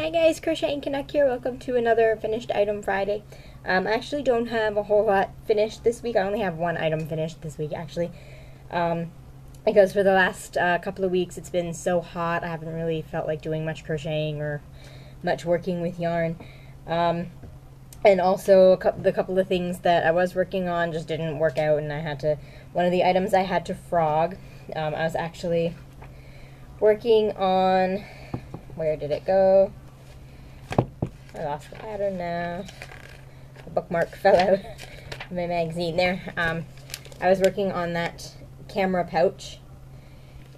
Hi guys, Crochet and Canuck here. Welcome to another Finished Item Friday. I actually don't have a whole lot finished this week. I only have one item finished this week actually. Because for the last couple of weeks it's been so hot, I haven't really felt like doing much crocheting or much working with yarn. And also the couple of things that I was working on just didn't work out, and I had to, one of the items I had to frog. I was actually working on, where did it go? I lost the pattern now. The bookmark fell out of my magazine there. I was working on that camera pouch,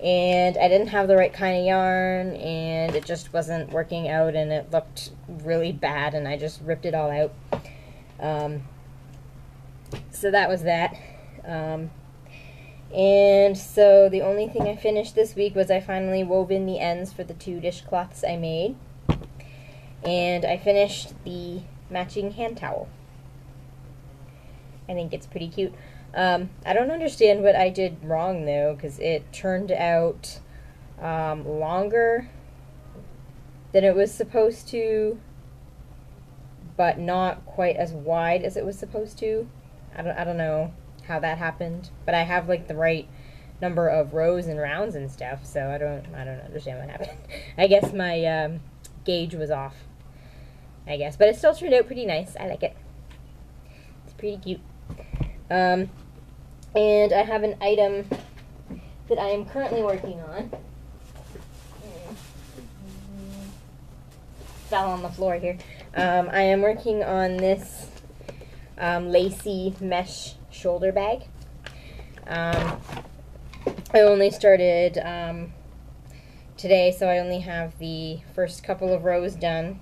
and I didn't have the right kind of yarn, and it just wasn't working out, and it looked really bad, and I just ripped it all out. So that was that. And so the only thing I finished this week was I finally wove in the ends for the 2 dishcloths I made. And I finished the matching hand towel. I think it's pretty cute. I don't understand what I did wrong though, because it turned out longer than it was supposed to, but not quite as wide as it was supposed to. I don't know how that happened, but I have like the right number of rows and rounds and stuff, so I don't understand what happened. I guess my gauge was off, I guess, but it still turned out pretty nice. I like it. It's pretty cute. And I have an item that I am currently working on. Fell on the floor here. I am working on this lacy mesh shoulder bag. I only started today, so I only have the first couple of rows done.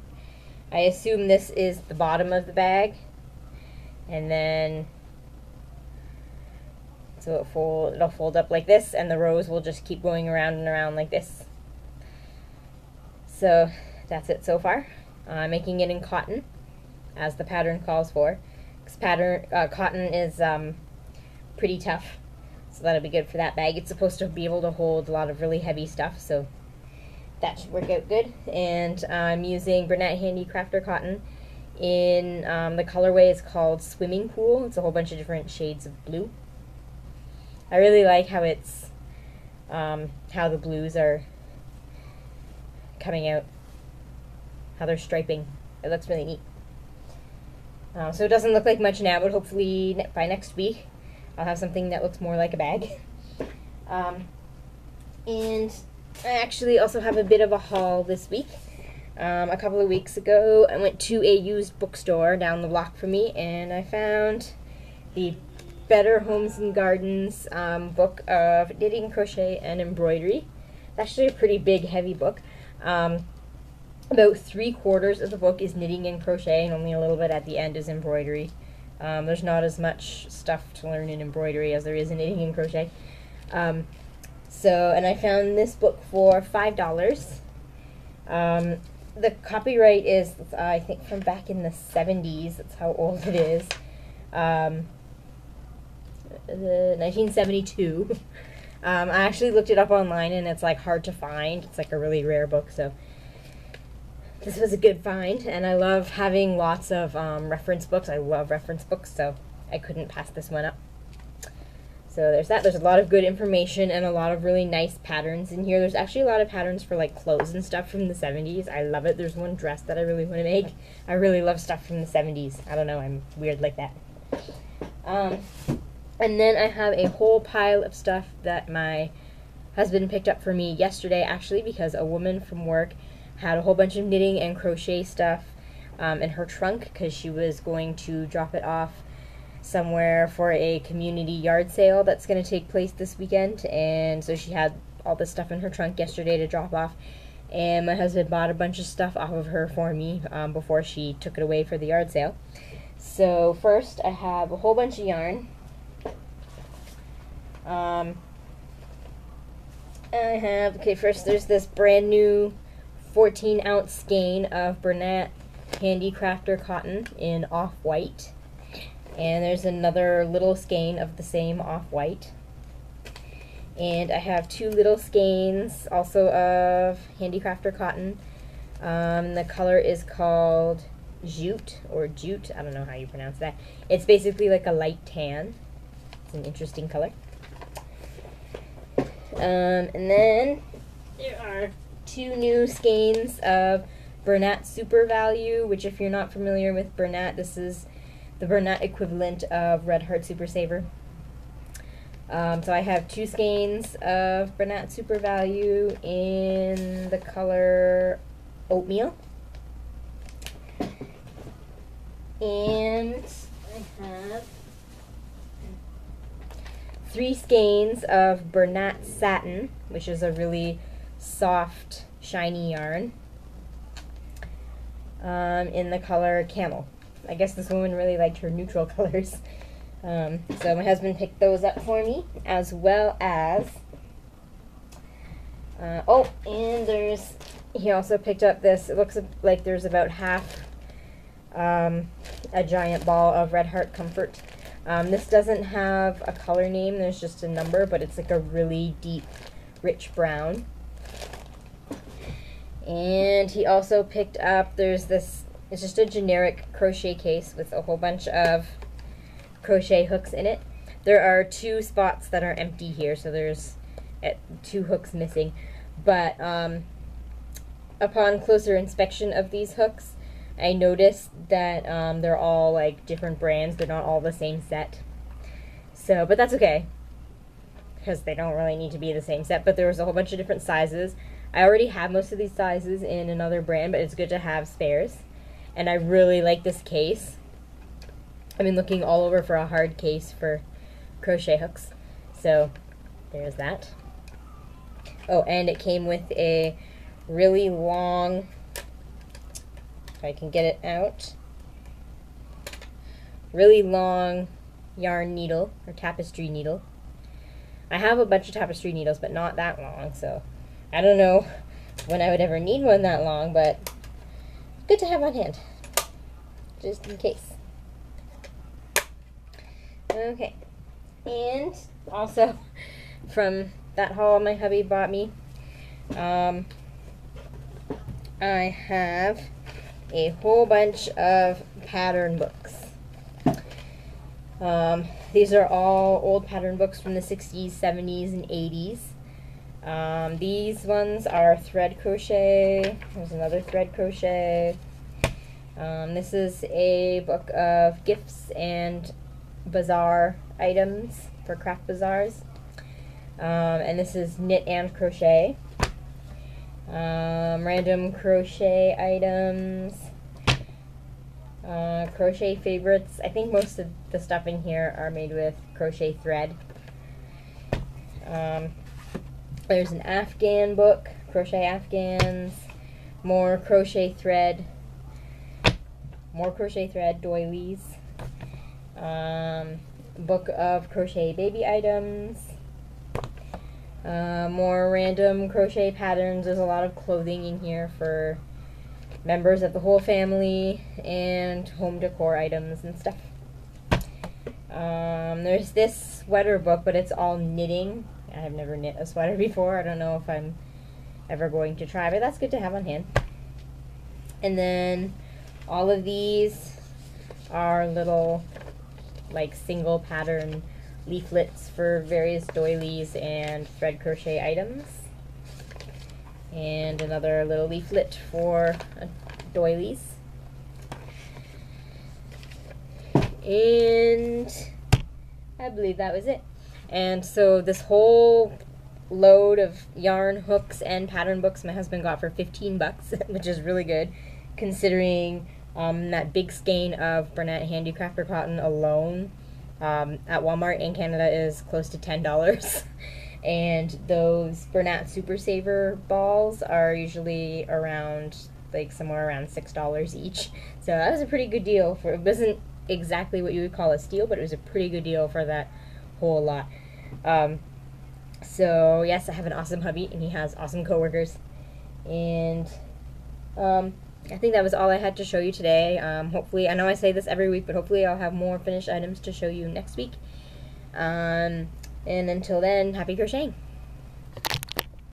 I assume this is the bottom of the bag, and then so it'll fold up like this, and the rows will just keep going around and around like this. So that's it so far. I'm making it in cotton, as the pattern calls for. Because cotton is pretty tough, so that'll be good for that bag. It's supposed to be able to hold a lot of really heavy stuff, so that should work out good. And I'm using Bernat Handy Crafter cotton in the colorway is called Swimming Pool. It's a whole bunch of different shades of blue. I really like how it's how the blues are coming out, how they're striping. It looks really neat. So it doesn't look like much now, but hopefully by next week I'll have something that looks more like a bag. And I actually also have a bit of a haul this week. A couple of weeks ago I went to a used bookstore down the block from me, and I found the Better Homes and Gardens book of knitting, crochet, and embroidery. It's actually a pretty big, heavy book. About 3/4 of the book is knitting and crochet, and only a little bit at the end is embroidery. There's not as much stuff to learn in embroidery as there is in knitting and crochet. And I found this book for $5. The copyright is, I think, from back in the 70s. That's how old it is. 1972. I actually looked it up online, and it's like hard to find. It's like a really rare book, so this was a good find. And I love having lots of reference books. I love reference books, so I couldn't pass this one up. So there's that. There's a lot of good information and a lot of really nice patterns in here. There's actually a lot of patterns for like clothes and stuff from the 70s. I love it. There's one dress that I really want to make. I really love stuff from the 70s. I don't know, I'm weird like that. And then I have a whole pile of stuff that my husband picked up for me yesterday, actually, because a woman from work had a whole bunch of knitting and crochet stuff in her trunk, because she was going to drop it off somewhere for a community yard sale that's going to take place this weekend. And so she had all this stuff in her trunk yesterday to drop off, and my husband bought a bunch of stuff off of her for me before she took it away for the yard sale. So first I have a whole bunch of yarn. First there's this brand new 14-ounce skein of Bernat Handy Crafter cotton in off-white. And there's another little skein of the same off-white. And I have 2 little skeins also of Handy Crafter cotton The color is called Jute, or Jute, I don't know how you pronounce that. It's basically like a light tan. It's an interesting color. And then there are 2 new skeins of Bernat Super Value, which if you're not familiar with Bernat, this is the Bernat equivalent of Red Heart Super Saver. So I have 2 skeins of Bernat Super Value in the color Oatmeal. And I have 3 skeins of Bernat Satin, which is a really soft, shiny yarn, in the color Camel. I guess this woman really liked her neutral colors. So my husband picked those up for me, as well as, and he also picked up this, it looks like there's about half a giant ball of Red Heart Comfort. This doesn't have a color name, there's just a number, but it's like a really deep, rich brown. And he also picked up, there's this, it's just a generic crochet case with a whole bunch of crochet hooks in it. There are 2 spots that are empty here, so there's 2 hooks missing. But upon closer inspection of these hooks, I noticed that they're all like different brands. They're not all the same set. So, but that's okay, because they don't really need to be the same set. But there was a whole bunch of different sizes. I already have most of these sizes in another brand, but it's good to have spares. And I really like this case. I've been looking all over for a hard case for crochet hooks. So there's that. Oh, and it came with a really long, if I can get it out, really long yarn needle, or tapestry needle. I have a bunch of tapestry needles, but not that long, so I don't know when I would ever need one that long, but good to have on hand, just in case. Okay, and also from that haul my hubby bought me, I have a whole bunch of pattern books. These are all old pattern books from the 60s, 70s, and 80s. These ones are thread crochet. There's another thread crochet. This is a book of gifts and bazaar items for craft bazaars. And this is knit and crochet. Random crochet items. Crochet favorites. I think most of the stuff in here are made with crochet thread. There's an Afghan book, crochet Afghans, more crochet thread doilies, book of crochet baby items, more random crochet patterns. There's a lot of clothing in here for members of the whole family, and home decor items and stuff. There's this sweater book, but it's all knitting. I have never knit a sweater before. I don't know if I'm ever going to try, but that's good to have on hand. And then all of these are little like single pattern leaflets for various doilies and thread crochet items. And another little leaflet for doilies. And I believe that was it. And so this whole load of yarn, hooks, and pattern books my husband got for 15 bucks, which is really good, considering that big skein of Bernat Handicrafter cotton alone at Walmart in Canada is close to $10. And those Bernat Super Saver balls are usually around, like, somewhere around $6 each. So that was a pretty good deal. For, it wasn't exactly what you would call a steal, but it was a pretty good deal for that whole lot. So yes, I have an awesome hubby, and he has awesome coworkers. And I think that was all I had to show you today. Hopefully, I know I say this every week, but hopefully I'll have more finished items to show you next week. And until then, happy crocheting!